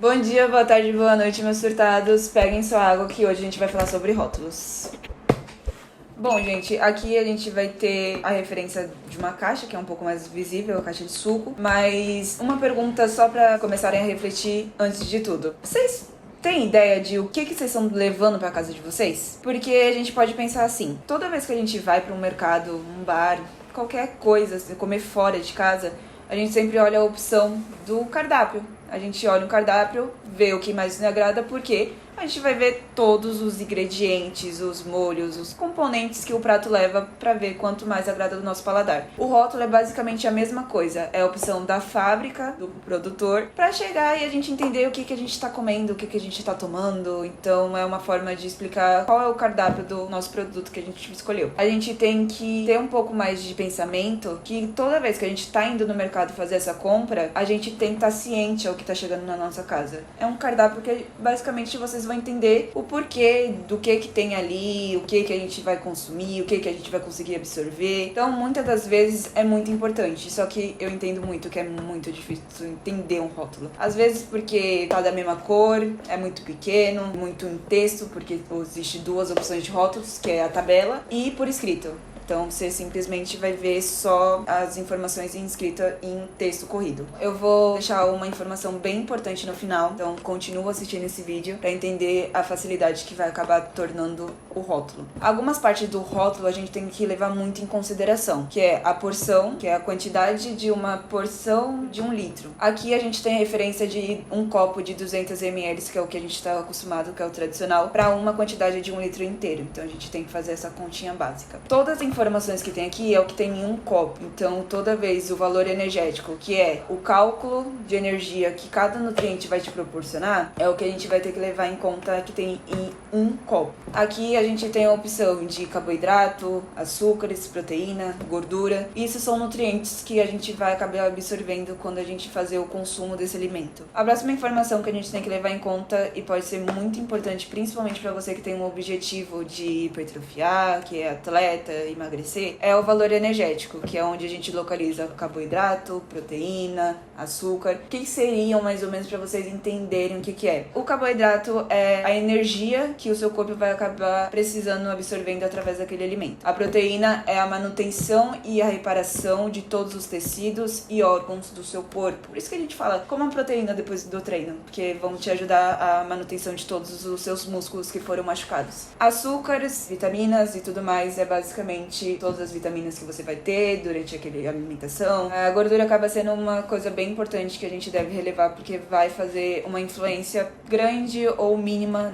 Bom dia, boa tarde, boa noite, meus surtados. Peguem sua água que hoje a gente vai falar sobre rótulos. Bom, gente, aqui a gente vai ter a referência de uma caixa, que é um pouco mais visível, a caixa de suco. Mas uma pergunta só para começarem a refletir antes de tudo. Vocês têm ideia de o que vocês estão levando para casa de vocês? Porque a gente pode pensar assim, toda vez que a gente vai para um mercado, um bar, qualquer coisa, comer fora de casa, a gente sempre olha a opção do cardápio. A gente olha o cardápio, vê o que mais nos agrada, porque a gente vai ver todos os ingredientes, os molhos, os componentes que o prato leva para ver quanto mais agrada do nosso paladar. O rótulo é basicamente a mesma coisa, é a opção da fábrica, do produtor, para chegar e a gente entender o que a gente está comendo, o que a gente está tomando. Então é uma forma de explicar qual é o cardápio do nosso produto que a gente escolheu. A gente tem que ter um pouco mais de pensamento que toda vez que a gente está indo no mercado fazer essa compra, a gente tem que estar ciente ao que está chegando na nossa casa. É um cardápio que basicamente vocês vão entender o porquê do que tem ali, o que a gente vai consumir, o que a gente vai conseguir absorver. Então, muitas das vezes é muito importante, só que eu entendo muito que é muito difícil entender um rótulo. Às vezes porque tá da mesma cor, é muito pequeno, muito em texto, porque existe duas opções de rótulos, que é a tabela e por escrito. Então, você simplesmente vai ver só as informações inscritas em texto corrido. Eu vou deixar uma informação bem importante no final, então continua assistindo esse vídeo para entender a facilidade que vai acabar tornando o rótulo. Algumas partes do rótulo a gente tem que levar muito em consideração, que é a porção, que é a quantidade de uma porção de 1 litro. Aqui a gente tem a referência de um copo de 200 ml, que é o que a gente está acostumado, que é o tradicional, para uma quantidade de 1 litro inteiro. Então, a gente tem que fazer essa continha básica. Todas as informações que tem aqui é o que tem em um copo. Então, toda vez o valor energético, que é o cálculo de energia que cada nutriente vai te proporcionar, é o que a gente vai ter que levar em conta que tem em um copo. Aqui a gente tem a opção de carboidrato, açúcares, proteína, gordura. Isso são nutrientes que a gente vai acabar absorvendo quando a gente fazer o consumo desse alimento. A próxima informação que a gente tem que levar em conta e pode ser muito importante, principalmente para você que tem um objetivo de hipertrofiar, que é atleta, emagrecer, é o valor energético, que é onde a gente localiza carboidrato, proteína, açúcar. O que seriam mais ou menos para vocês entenderem o que é? O carboidrato é a energia que o seu corpo vai acabar precisando absorvendo através daquele alimento. A proteína é a manutenção e a reparação de todos os tecidos e órgãos do seu corpo. Por isso que a gente fala, coma proteína depois do treino, porque vão te ajudar a manutenção de todos os seus músculos que foram machucados. Açúcares, vitaminas e tudo mais é basicamente todas as vitaminas que você vai ter durante aquela alimentação. A gordura acaba sendo uma coisa bem importante que a gente deve relevar, porque vai fazer uma influência grande ou mínima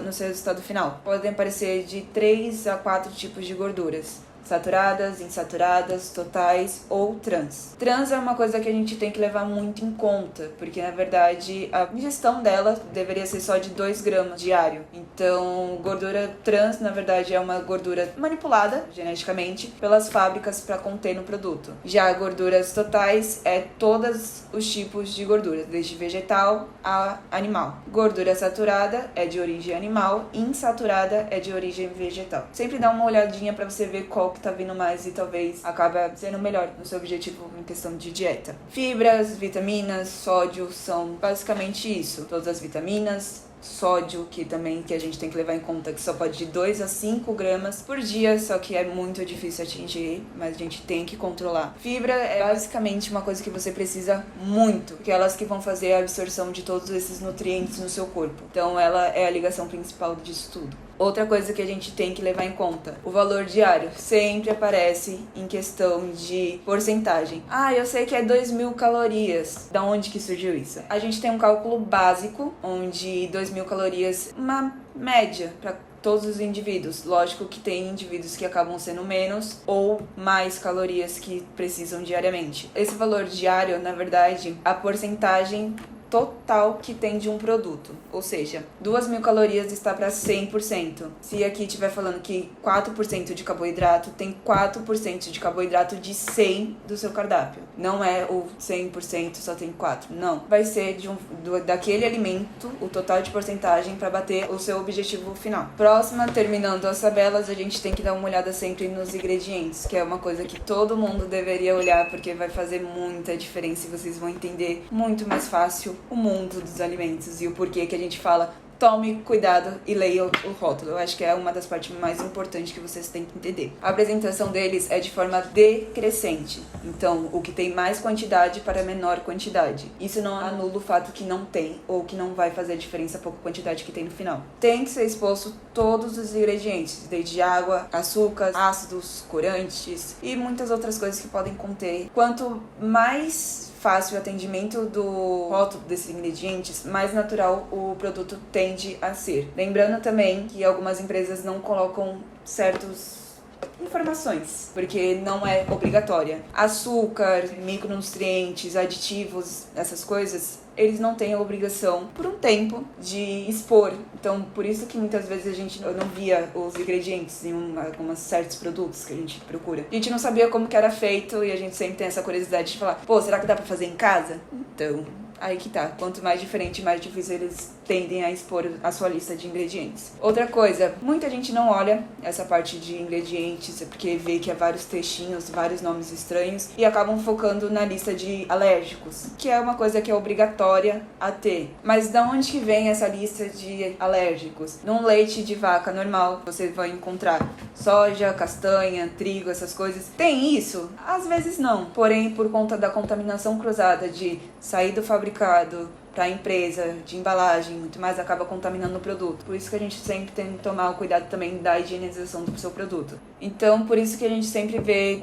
no seu resultado final. Podem aparecer de 3 a 4 tipos de gorduras: saturadas, insaturadas, totais ou trans. Trans é uma coisa que a gente tem que levar muito em conta, porque na verdade a ingestão dela deveria ser só de 2 gramas diário. Então, gordura trans, na verdade, é uma gordura manipulada geneticamente pelas fábricas para conter no produto. Já gorduras totais é todos os tipos de gorduras, desde vegetal a animal. Gordura saturada é de origem animal, insaturada é de origem vegetal. Sempre dá uma olhadinha para você ver qual que tá vindo mais e talvez acabe sendo melhor no seu objetivo em questão de dieta. Fibras, vitaminas, sódio são basicamente isso. Todas as vitaminas, sódio, que a gente tem que levar em conta que só pode de 2 a 5 gramas por dia, só que é muito difícil atingir, mas a gente tem que controlar. Fibra é basicamente uma coisa que você precisa muito, porque elas que vão fazer a absorção de todos esses nutrientes no seu corpo. Então ela é a ligação principal disso tudo. Outra coisa que a gente tem que levar em conta, o valor diário sempre aparece em questão de porcentagem. Ah, eu sei que é 2.000 calorias. Da onde que surgiu isso? A gente tem um cálculo básico, onde 2.000 calorias, uma média para todos os indivíduos. Lógico que tem indivíduos que acabam sendo menos ou mais calorias que precisam diariamente. Esse valor diário, na verdade, a porcentagem total que tem de um produto, ou seja, 2.000 calorias está para 100%. Se aqui estiver falando que 4% de carboidrato, tem 4% de carboidrato de 100 do seu cardápio. Não é o 100% só tem 4, não. Vai ser daquele alimento o total de porcentagem para bater o seu objetivo final. Próxima, terminando as tabelas, a gente tem que dar uma olhada sempre nos ingredientes, que é uma coisa que todo mundo deveria olhar, porque vai fazer muita diferença e vocês vão entender muito mais fácil o mundo mundo dos alimentos e o porquê que a gente fala tome cuidado e leia o rótulo. Eu acho que é uma das partes mais importantes que vocês têm que entender. A apresentação deles é de forma decrescente. Então, o que tem mais quantidade para menor quantidade. Isso não anula o fato que não tem ou que não vai fazer diferença a pouca quantidade que tem no final. Tem que ser exposto todos os ingredientes, desde água, açúcar, ácidos, corantes e muitas outras coisas que podem conter. Quanto mais fácil o atendimento do rótulo desses ingredientes, mais natural o produto tende a ser. Lembrando também que algumas empresas não colocam certas informações, porque não é obrigatória. Açúcar, micronutrientes, aditivos, essas coisas, eles não têm a obrigação, por um tempo, de expor. Então, por isso que muitas vezes eu não via os ingredientes em alguns certos produtos que a gente procura. A gente não sabia como que era feito e a gente sempre tem essa curiosidade de falar, pô, será que dá pra fazer em casa? Então, aí que tá. Quanto mais diferente, mais difícil eles tendem a expor a sua lista de ingredientes. Outra coisa, muita gente não olha essa parte de ingredientes, porque vê que há vários textinhos, vários nomes estranhos, e acabam focando na lista de alérgicos, que é uma coisa que é obrigatória a ter. Mas da onde que vem essa lista de alérgicos? Num leite de vaca normal, você vai encontrar soja, castanha, trigo, essas coisas. Tem isso? Às vezes não. Porém, por conta da contaminação cruzada de sair do fabricado para a empresa, de embalagem, muito mais, acaba contaminando o produto. Por isso que a gente sempre tem que tomar o cuidado também da higienização do seu produto. Então, por isso que a gente sempre vê,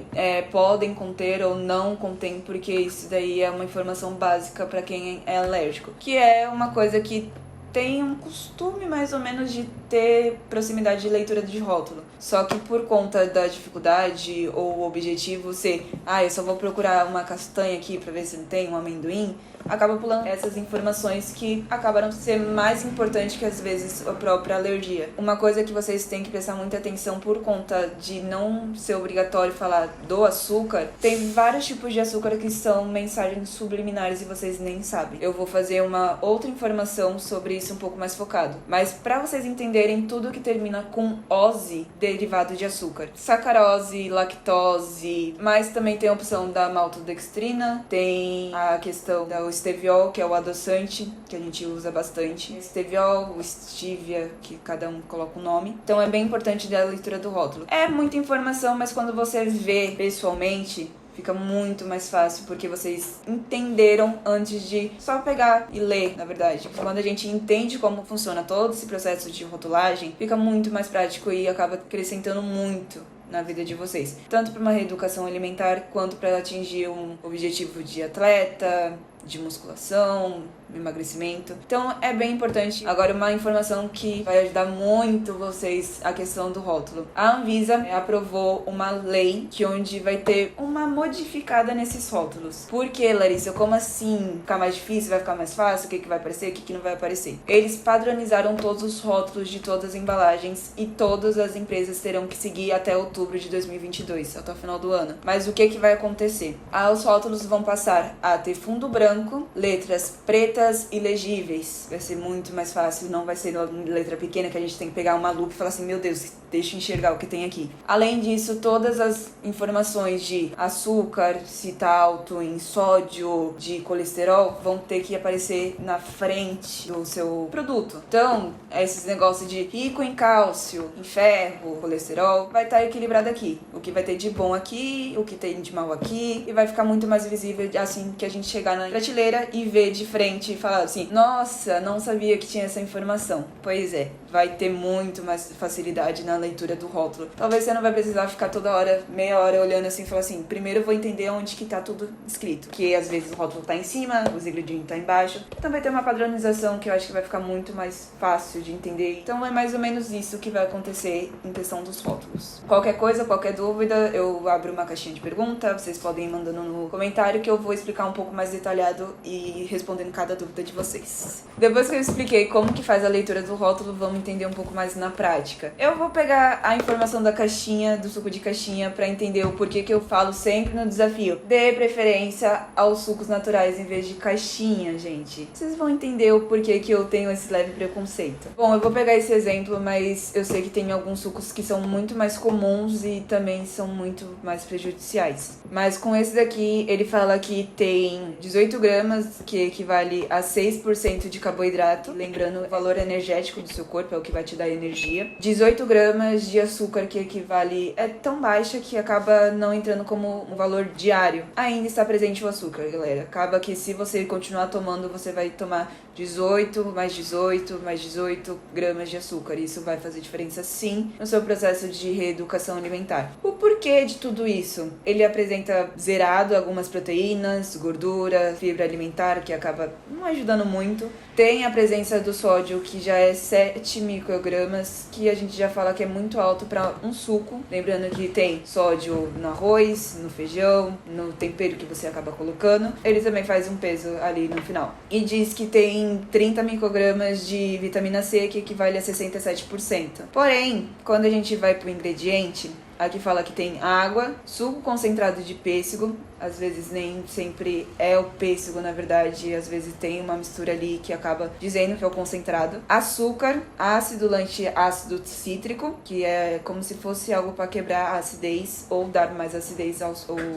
podem conter ou não contém, porque isso daí é uma informação básica para quem é alérgico. Que é uma coisa que tem um costume mais ou menos de ter proximidade de leitura de rótulo. Só que por conta da dificuldade ou o objetivo ser, eu só vou procurar uma castanha aqui pra ver se não tem um amendoim, acaba pulando essas informações que acabaram ser mais importantes que às vezes a própria alergia. Uma coisa que vocês têm que prestar muita atenção por conta de não ser obrigatório falar do açúcar, tem vários tipos de açúcar que são mensagens subliminares e vocês nem sabem. Eu vou fazer uma outra informação sobre isso um pouco mais focado. Mas para vocês entenderem tudo que termina com ose, derivado de açúcar. Sacarose, lactose, mas também tem a opção da maltodextrina, tem a questão do esteviol, que é o adoçante, que a gente usa bastante. Esteviol, o stevia, que cada um coloca um nome. Então é bem importante da leitura do rótulo. É muita informação, mas quando você vê pessoalmente, fica muito mais fácil, porque vocês entenderam antes de só pegar e ler, na verdade. Quando a gente entende como funciona todo esse processo de rotulagem, fica muito mais prático e acaba acrescentando muito na vida de vocês. Tanto para uma reeducação alimentar, quanto para atingir um objetivo de atleta, de musculação, emagrecimento. Então é bem importante. Agora, uma informação que vai ajudar muito vocês, a questão do rótulo. A Anvisa aprovou uma lei que onde vai ter uma modificada nesses rótulos. Por que, Larissa? Como assim? Ficar mais difícil? Vai ficar mais fácil? O que vai aparecer? O que não vai aparecer? Eles padronizaram todos os rótulos de todas as embalagens e todas as empresas terão que seguir até outubro de 2022, até o final do ano. Mas o que vai acontecer? Os rótulos vão passar a ter fundo branco, letras pretas e legíveis. Vai ser muito mais fácil, não vai ser letra pequena que a gente tem que pegar uma lupa e falar assim, meu Deus, deixa eu enxergar o que tem aqui. Além disso, todas as informações de açúcar, se tá alto em sódio, de colesterol, vão ter que aparecer na frente do seu produto. Então, esses negócios de rico em cálcio, em ferro, colesterol, vai estar equilibrado aqui. O que vai ter de bom aqui, o que tem de mal aqui, e vai ficar muito mais visível assim que a gente chegar na prateleira e ver de frente e falar assim, nossa, não sabia que tinha essa informação. Pois é, vai ter muito mais facilidade na leitura do rótulo. Talvez você não vai precisar ficar toda hora, meia hora olhando assim e falar assim, primeiro eu vou entender onde que tá tudo escrito. Que às vezes o rótulo tá em cima, os ingredientes tá embaixo. Então vai ter uma padronização que eu acho que vai ficar muito mais fácil de entender. Então é mais ou menos isso que vai acontecer em questão dos rótulos. Qualquer coisa, qualquer dúvida, eu abro uma caixinha de pergunta, vocês podem ir mandando no comentário que eu vou explicar um pouco mais detalhado e respondendo cada dúvida de vocês. Depois que eu expliquei como que faz a leitura do rótulo, vamos entender um pouco mais na prática. Eu vou pegar a informação da caixinha, do suco de caixinha, pra entender o porquê que eu falo sempre no desafio. Dê preferência aos sucos naturais em vez de caixinha, gente. Vocês vão entender o porquê que eu tenho esse leve preconceito. Bom, eu vou pegar esse exemplo, mas eu sei que tem alguns sucos que são muito mais comuns e também são muito mais prejudiciais. Mas com esse daqui, ele fala que tem 18 18 gramas, que equivale a 6% de carboidrato. Lembrando, o valor energético do seu corpo é o que vai te dar energia. 18 gramas de açúcar, que equivale... É tão baixa que acaba não entrando como um valor diário. Ainda está presente o açúcar, galera. Acaba que se você continuar tomando, você vai tomar 18, mais 18, mais 18 gramas de açúcar. Isso vai fazer diferença, sim, no seu processo de reeducação alimentar. O porquê de tudo isso? Ele apresenta zerado algumas proteínas, gordura, fibra alimentar, que acaba não ajudando muito. Tem a presença do sódio, que já é 7 microgramas, que a gente já fala que é muito alto para um suco. Lembrando que tem sódio no arroz, no feijão, no tempero que você acaba colocando. Ele também faz um peso ali no final. E diz que tem 30 microgramas de vitamina C, que equivale a 67%. Porém, quando a gente vai para o ingrediente... Aqui fala que tem água, suco concentrado de pêssego, às vezes nem sempre é o pêssego, na verdade, às vezes tem uma mistura ali que acaba dizendo que é o concentrado. Açúcar, ácido ácido cítrico, que é como se fosse algo para quebrar a acidez ou dar mais acidez ao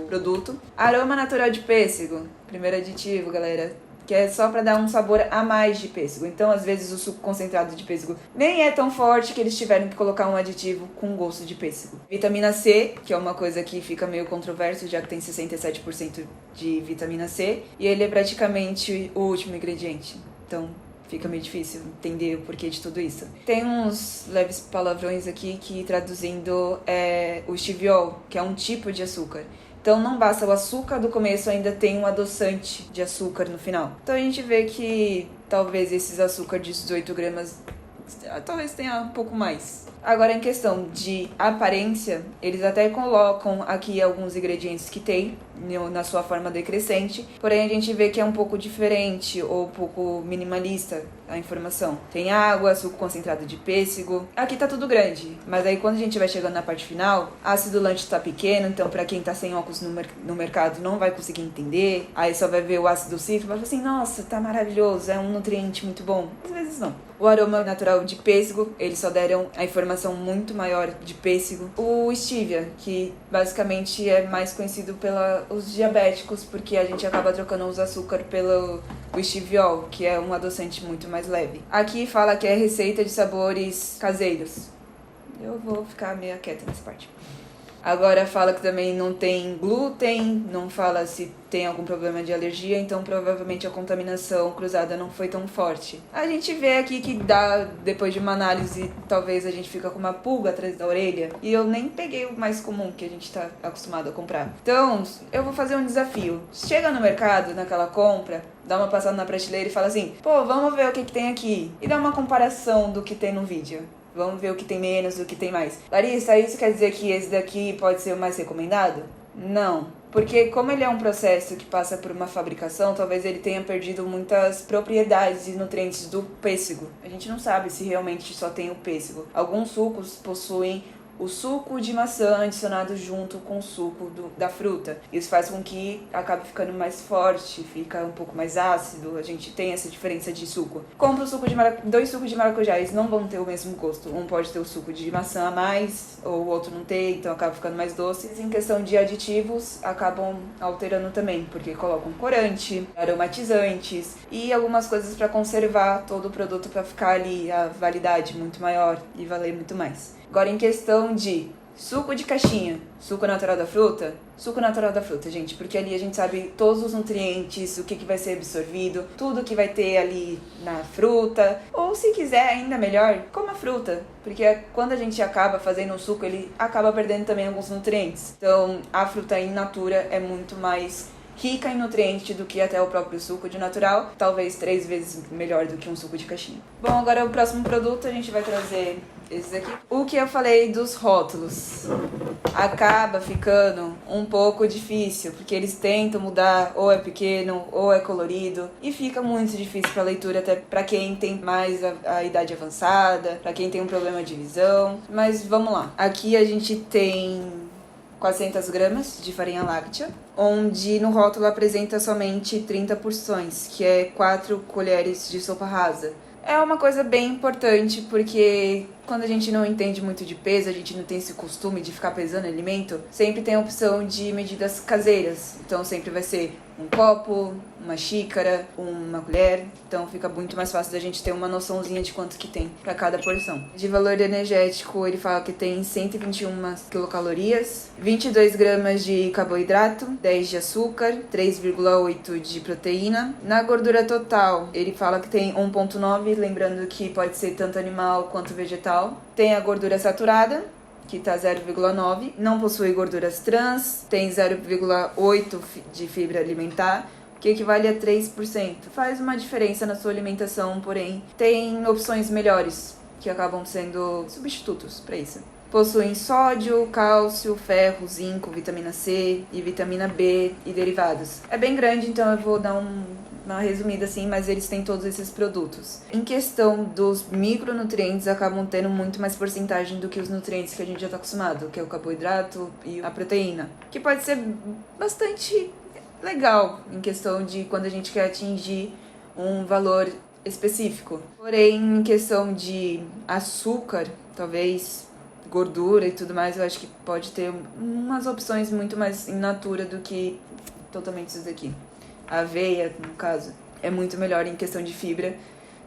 produto. Aroma natural de pêssego, primeiro aditivo, galera, que é só para dar um sabor a mais de pêssego. Então, às vezes, o suco concentrado de pêssego nem é tão forte que eles tiveram que colocar um aditivo com gosto de pêssego. Vitamina C, que é uma coisa que fica meio controverso, já que tem 67% de vitamina C, e ele é praticamente o último ingrediente. Então, fica meio difícil entender o porquê de tudo isso. Tem uns leves palavrões aqui que, traduzindo, é o estiviol, que é um tipo de açúcar. Então não basta o açúcar do começo, ainda tem um adoçante de açúcar no final. Então a gente vê que talvez esses açúcar de 18 gramas talvez tenha um pouco mais. Agora, em questão de aparência, eles até colocam aqui alguns ingredientes que tem na sua forma decrescente, porém a gente vê que é um pouco diferente ou um pouco minimalista a informação. Tem água, suco concentrado de pêssego. Aqui tá tudo grande, mas aí quando a gente vai chegando na parte final, ácido lante tá pequeno, então pra quem tá sem óculos no mercado não vai conseguir entender. Aí só vai ver o ácido cítrico e vai falar assim, nossa, tá maravilhoso, é um nutriente muito bom. Às vezes não. O aroma natural de pêssego, eles só deram a informação muito maior de pêssego. O stevia, que basicamente é mais conhecido pelos diabéticos, porque a gente acaba trocando os açúcar pelo estiviol, que é um adoçante muito mais leve. Aqui fala que é receita de sabores caseiros. Eu vou ficar meio quieta nessa parte. Agora fala que também não tem glúten, não fala se tem algum problema de alergia, então provavelmente a contaminação cruzada não foi tão forte. A gente vê aqui que dá, depois de uma análise, talvez a gente fica com uma pulga atrás da orelha, e eu nem peguei o mais comum que a gente tá acostumado a comprar. Então, eu vou fazer um desafio. Chega no mercado, naquela compra, dá uma passada na prateleira e fala assim, pô, vamos ver o que tem aqui. E dá uma comparação do que tem no vídeo. Vamos ver o que tem menos, o que tem mais. Larissa, isso quer dizer que esse daqui pode ser o mais recomendado? Não. Porque como ele é um processo que passa por uma fabricação, talvez ele tenha perdido muitas propriedades e nutrientes do pêssego. A gente não sabe se realmente só tem o pêssego. Alguns sucos possuem o suco de maçã adicionado junto com o suco da fruta. Isso faz com que acabe ficando mais forte, fica um pouco mais ácido, a gente tem essa diferença de suco. Compra o suco de dois sucos de maracujá, eles não vão ter o mesmo gosto. Um pode ter o suco de maçã a mais, ou o outro não ter, então acaba ficando mais doce. Em questão de aditivos, acabam alterando também, porque colocam corante, aromatizantes e algumas coisas para conservar todo o produto para ficar ali a validade muito maior e valer muito mais. Agora, em questão de suco de caixinha, suco natural da fruta, gente, porque ali a gente sabe todos os nutrientes, o que vai ser absorvido, tudo que vai ter ali na fruta, ou se quiser ainda melhor, coma fruta, porque quando a gente acaba fazendo um suco, ele acaba perdendo também alguns nutrientes. Então, a fruta in natura é muito mais rica em nutrientes do que até o próprio suco de natural, talvez 3 vezes melhor do que um suco de caixinha. Bom, agora o próximo produto a gente vai trazer esses aqui. O que eu falei dos rótulos acaba ficando um pouco difícil, porque eles tentam mudar, ou é pequeno, ou é colorido, e fica muito difícil para leitura, até para quem tem mais a idade avançada, para quem tem um problema de visão. Mas vamos lá. Aqui a gente tem 400 gramas de farinha láctea. onde no rótulo apresenta somente 30 porções, que é 4 colheres de sopa rasa. É uma coisa bem importante, porque quando a gente não entende muito de peso, a gente não tem esse costume de ficar pesando alimento, sempre tem a opção de medidas caseiras. Então sempre vai ser um copo, uma xícara, uma colher. Então fica muito mais fácil da gente ter uma noçãozinha de quanto que tem para cada porção. De valor energético, ele fala que tem 121 quilocalorias, 22 gramas de carboidrato, 10 de açúcar, 3,8 de proteína. Na gordura total, ele fala que tem 1,9, lembrando que pode ser tanto animal quanto vegetal. Tem a gordura saturada, que está 0,9, não possui gorduras trans, tem 0,8 de fibra alimentar, que equivale a 3%. Faz uma diferença na sua alimentação, porém tem opções melhores, que acabam sendo substitutos para isso. Possuem sódio, cálcio, ferro, zinco, vitamina C e vitamina B e derivados. É bem grande, então eu vou dar uma resumida assim, mas eles têm todos esses produtos. Em questão dos micronutrientes, acabam tendo muito mais porcentagem do que os nutrientes que a gente já está acostumado, que é o carboidrato e a proteína, que pode ser bastante legal em questão de quando a gente quer atingir um valor específico. Porém, em questão de açúcar, talvez gordura e tudo mais, eu acho que pode ter umas opções muito mais in natura do que totalmente isso daqui. A aveia, no caso, é muito melhor em questão de fibra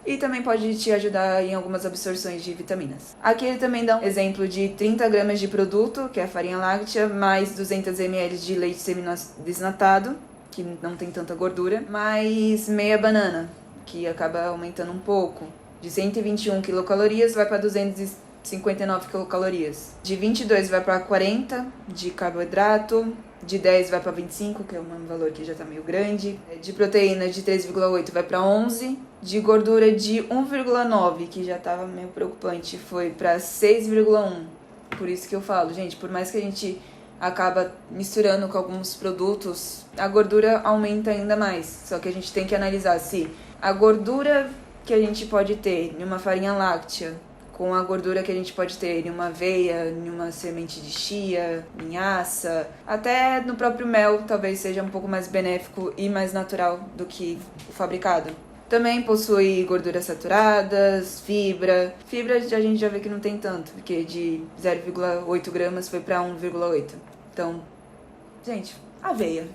e também pode te ajudar em algumas absorções de vitaminas. Aqui ele também dá um exemplo de 30 gramas de produto, que é a farinha láctea, mais 200 ml de leite semi-desnatado, que não tem tanta gordura, mais meia banana, que acaba aumentando um pouco. De 121 quilocalorias vai para 259 quilocalorias. De 22 vai para 40 de carboidrato. De 10 vai para 25, que é um valor que já está meio grande. De proteína de 3,8 vai para 11. De gordura de 1,9, que já estava meio preocupante, foi para 6,1. Por isso que eu falo, gente, por mais que a gente acaba misturando com alguns produtos, a gordura aumenta ainda mais. Só que a gente tem que analisar se a gordura que a gente pode ter em uma farinha láctea com a gordura que a gente pode ter em uma aveia, em uma semente de chia, linhaça, até no próprio mel talvez seja um pouco mais benéfico e mais natural do que o fabricado. Também possui gorduras saturadas, fibra. Fibra a gente já vê que não tem tanto, porque de 0,8 gramas foi para 1,8. Então, gente, aveia.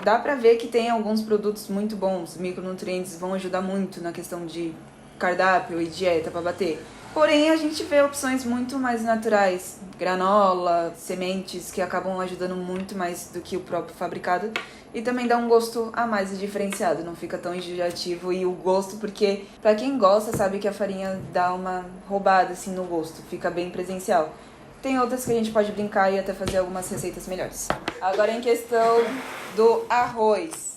Dá pra ver que tem alguns produtos muito bons, micronutrientes vão ajudar muito na questão de cardápio e dieta para bater. Porém, a gente vê opções muito mais naturais, granola, sementes, que acabam ajudando muito mais do que o próprio fabricado. E também dá um gosto a mais e diferenciado, não fica tão enjoativo. E o gosto, porque pra quem gosta, sabe que a farinha dá uma roubada assim no gosto, fica bem presencial. Tem outras que a gente pode brincar e até fazer algumas receitas melhores. Agora em questão do arroz.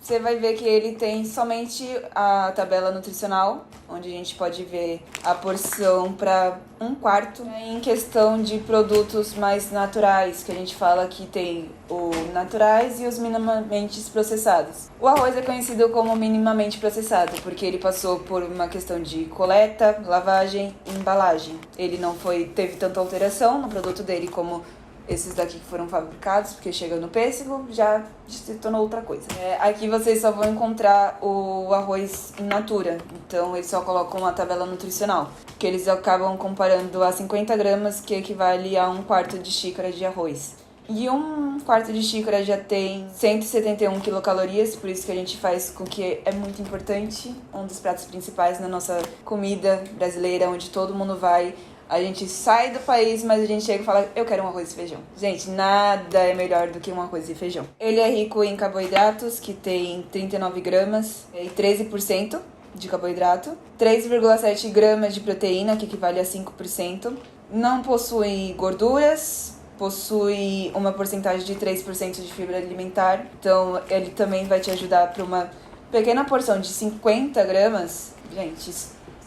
Você vai ver que ele tem somente a tabela nutricional, onde a gente pode ver a porção para 1/4. Em questão de produtos mais naturais, que a gente fala que tem os naturais e os minimamente processados. O arroz é conhecido como minimamente processado, porque ele passou por uma questão de coleta, lavagem e embalagem. Ele não teve tanta alteração no produto dele como esses daqui que foram fabricados, porque chega no pêssego, já se tornou outra coisa. Aqui vocês só vão encontrar o arroz in natura, então eles só colocam a tabela nutricional, que eles acabam comparando a 50 gramas, que equivale a 1/4 de xícara de arroz. E 1/4 de xícara já tem 171 quilocalorias, por isso que a gente faz com que é muito importante, um dos pratos principais na nossa comida brasileira, onde todo mundo vai. A gente sai do país, mas a gente chega e fala, eu quero um arroz e feijão. Gente, nada é melhor do que um arroz e feijão. Ele é rico em carboidratos, que tem 39 gramas e 13% de carboidrato. 3,7 gramas de proteína, que equivale a 5%. Não possui gorduras, possui uma porcentagem de 3% de fibra alimentar. Então, ele também vai te ajudar para uma pequena porção de 50 gramas. Gente,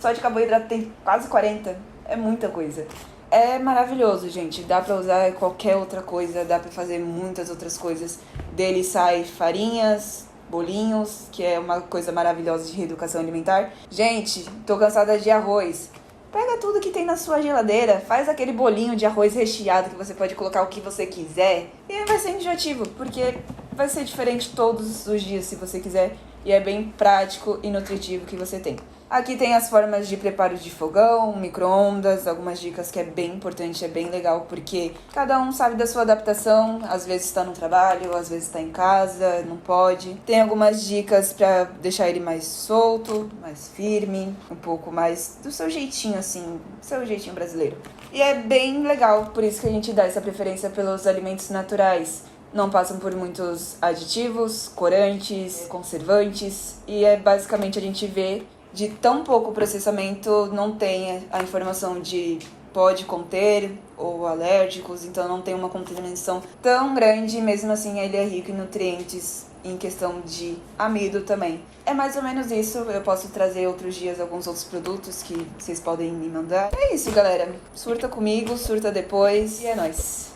só de carboidrato tem quase 40. É muita coisa. É maravilhoso, gente. Dá pra usar qualquer outra coisa, dá pra fazer muitas outras coisas. Dele sai farinhas, bolinhos, que é uma coisa maravilhosa de reeducação alimentar. Gente, tô cansada de arroz. Pega tudo que tem na sua geladeira, faz aquele bolinho de arroz recheado que você pode colocar o que você quiser. E aí vai ser enjoativo, porque vai ser diferente todos os dias se você quiser. E é bem prático e nutritivo que você tem. Aqui tem as formas de preparo de fogão, micro-ondas, algumas dicas que é bem importante, é bem legal, porque cada um sabe da sua adaptação, às vezes está no trabalho, às vezes está em casa, não pode. Tem algumas dicas para deixar ele mais solto, mais firme, um pouco mais do seu jeitinho assim, seu jeitinho brasileiro. E é bem legal, por isso que a gente dá essa preferência pelos alimentos naturais. Não passam por muitos aditivos, corantes, conservantes, e é basicamente a gente vê de tão pouco processamento, não tem a informação de pode conter ou alérgicos, então não tem uma contaminação tão grande, mesmo assim ele é rico em nutrientes, em questão de amido também. É mais ou menos isso, eu posso trazer outros dias alguns outros produtos que vocês podem me mandar. É isso, galera. Surta comigo, surta depois e é nóis.